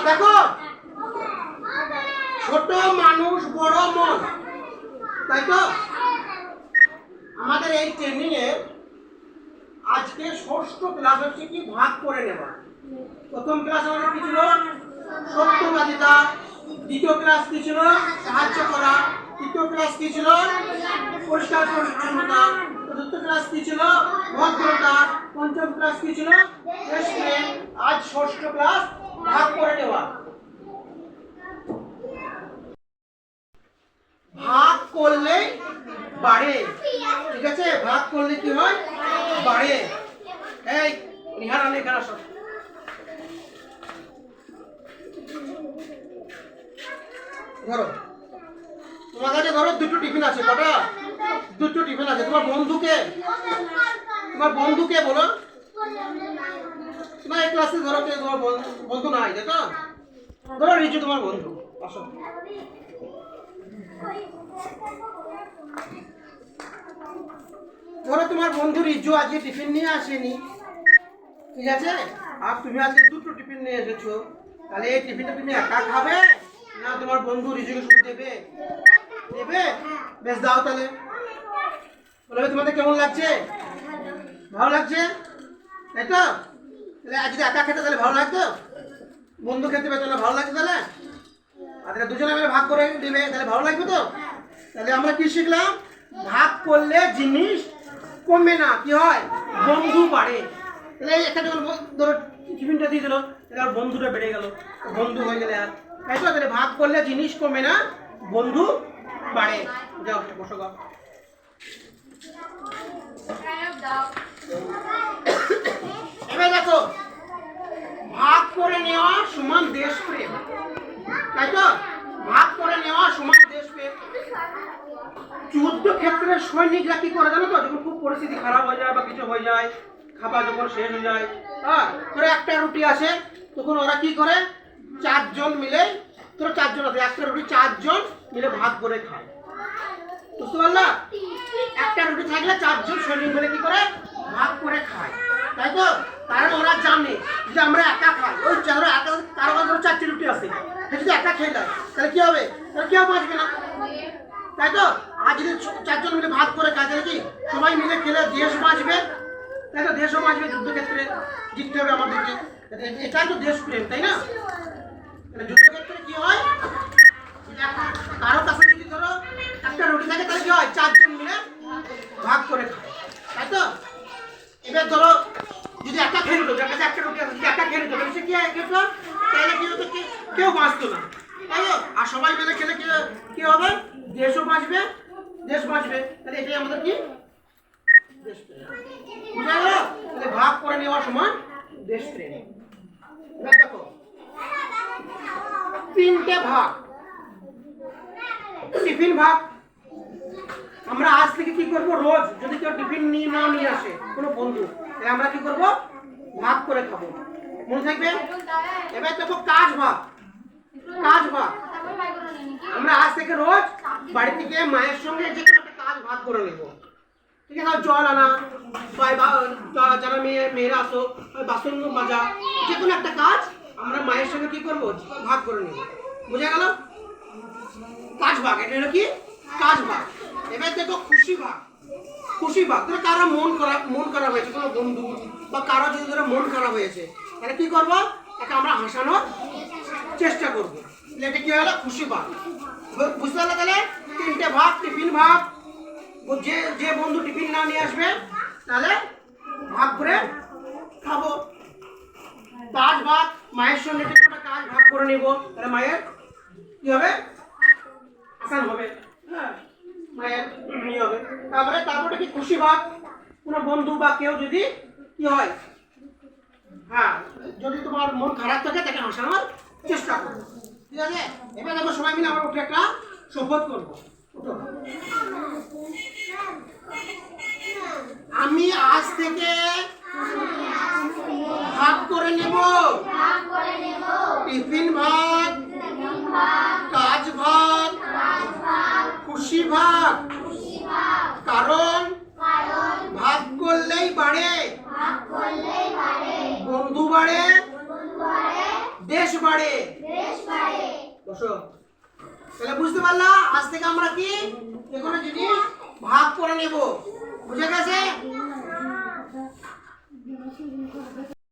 দেখো, ছোট মানুষ বড় মন, তাই তো? আমাদের এই ট্রেনিং এ আজকে ষষ্ঠ ক্লাস হচ্ছে কি ভাগ করে নেওয়া। প্রথম ক্লাস আমাদের কি ছিল? সত্যবাদিতা। দ্বিতীয় ক্লাস কি ছিল? সাহায্য করা। তৃতীয় ক্লাস কি ছিল? পরিষ্কার পরিচ্ছন্নতা। চতুর্থ ক্লাস কি ছিল? ভদ্রতা। পঞ্চম ক্লাস কি ছিল? দেশপ্রেম। আজ ষষ্ঠ ক্লাস ভাগ করে নেওয়া। ভাগ করলে বাড়ে, ঠিক আছে? ভাগ করলে কি হয়? বাড়ে। এই নিহার আলী এখানে আসো। ধরো, তোমার কাছে ধরো দুটো টিফিন আছে। কটা? দুটো টিফিন আছে। তোমার বন্ধুকে বলো। তোমার এই ক্লাসে ধরো কে তোমার বন্ধু নাই, তাই তো? ধরো রিজু তোমার বন্ধু। আসো। ধরো তোমার বন্ধু রিজু আজকে টিফিন নিয়ে আসেনি, ঠিক আছে? আর তুমি আজকে দুটো টিফিন নিয়ে এসেছো। তাহলে এই টিফিনটা তুমি একা খাবে না তোমার বন্ধু রিজুকে শুধু দেবে? দেবে? বেশ, দাও তাহলে। বলবে তোমাদের কেমন লাগছে? ভালো লাগছে, তাই তো? তাহলে আজ যদি একা খেতে তাহলে ভালো লাগতো? বন্ধু খেতে পেতো না, ভালো লাগতো তাহলে? আর তাহলে দুজনে মিলে ভাগ করে দেবে, তাহলে ভালো লাগবে তো? তাহলে আমরা কি শিখলাম? ভাগ করলে জিনিস কমবে না, কি হয়? বন্ধু বাড়ে। তাহলে একটা ধরো টিফিনটা দিয়ে দিল, তাহলে আর বন্ধুটা বেড়ে গেল, বন্ধু হয়ে গেলে আর, তাই তো? তাহলে ভাগ করলে জিনিস কমে না, বন্ধু বাড়ে। যাও বসো গা। এবার দেখো, ভাগ করে নেওয়া সমান দেশপ্রেম, তাই তো? ভাগ করে নেওয়া সমান দেশপ্রেম। যুদ্ধক্ষেত্রে সৈনিকরা কি করে জানো তো? যখন খুব পরিস্থিতি খারাপ হয়ে যায় বা কিছু হয়ে যায়, খাবার যখন শেষ হয়ে যায়, হ্যাঁ, ধরো একটা রুটি আসে, তখন ওরা কি করে? চারজন মিলে, ধরো চারজন আছে, একটা রুটি চারজন মিলে ভাগ করে খায়। বুঝতে পারলা? একটা রুটি থাকলে চারজন সৈনিক মিলে কি করে? ভাগ করে খায়, তাই তো? কারণ ওরা জানে যে আমরা একা খাই। ওই ধরো একা, কারো কাছে ধরো 4টি রুটি আছে, যদি একা খেয়ে দেয় তাহলে কি হবে? তাহলে কেউ বাঁচবে না, তাই তো? আর যদি চারজন মিলে ভাগ করে খায় তাহলে কি সবাই মিলে খেলে দেশ বাঁচবে, তাই তো? দেশও বাঁচবে। যুদ্ধক্ষেত্রে জিততে হবে আমাদেরকে, এটাই তো দেশপ্রেম, তাই না? যুদ্ধক্ষেত্রে কি হয়? কারো কাছে যদি ধরো একটা রুটি থাকে তাহলে কি হয়? চারজন মিলে ভাগ করে খায়, তাই তো? এবার ধরো যদি একা খেয়ে নিত, যার কাছে একটা রুটি আছে, যদি একা খেয়ে নিত তাহলে সে কি খেত? তাহলে কি হতো? কেউ বাঁচতো না, তাই তো? আর সবাই মিলে খেলে কি হবে? দেশও বাঁচবে, দেশ বাঁচবে। তাহলে এটাই আমাদের কি? দেশপ্রেম। বুঝা গেল? তাহলে ভাগ করে নেওয়া সমান দেশপ্রেম। এবার দেখো, 3টে ভাগ। টিফিন ভাগ। আমরা আজ থেকে কি করব? রোজ যদি কেউ টিফিন নিয়ে আসে কোনো বন্ধু, তাহলে আমরা কি করব? ভাগ করে খাবো, মনে থাকবে? এবার দেখো কাজ ভাগ। কাজ ভাগ, আমরা আজ থেকে রোজ বাড়ি থেকে মায়ের সঙ্গে যে কোনো একটা কাজ ভাগ করে নেব, ঠিক আছে? জল আনা, যারা মেয়েরা আসো বাসন মাজা, যে কোনো একটা কাজ আমরা মায়ের সঙ্গে কি করব? ভাগ করে নেব। বুঝা গেল? কাজ ভাগ, এটা হলো কি? কাজ ভাগ। এবার দেখো খুশি ভাগ। খুশি ভাগ, ধরো কারো মন খারাপ হয়েছে, কোনো বন্ধু বা কারো যদি ধরো মন খারাপ হয়েছে, তাহলে কি করবো? তাকে আমরা হাসানোর চেষ্টা করবো। এটা কি হলো? খুশি ভাগ। বুঝতে পারলে? তাহলে 3টে ভাগ। টিফিন ভাগ, যে বন্ধু টিফিন না নিয়ে আসবে তাহলে ভাগ করে খাবো। কাজ ভাগ, মায়ের সঙ্গে যে কোনো কাজ ভাগ করে নিব, তাহলে মায়ের কি হবে? আসান হবে, হ্যাঁ, মায়ের ইয়ে হবে। তারপরে কি? খুশি ভাগ। কোনো বন্ধু বা কেউ যদি কি হয়, হ্যাঁ, যদি তোমার মন খারাপ থাকে তাকে হাসানোর চেষ্টা করবো, ঠিক আছে? এবার দেখো সবাই মিলে আমরা উঠে একটা শপথ করবো। আমি আজ থেকে ভাগ করে নেব টিফিন ভাগ, কাজ ভাগ, খুশি ভাগ। কারণ ভাগ করলেই বাড়ে বন্ধু, বাড়ে দেশ বাড়ে। বসো। তাহলে বুঝতে পারলা আজ থেকে আমরা কি যে কোনো জিনিস ভাগ করে নেব। বুঝে গেছে?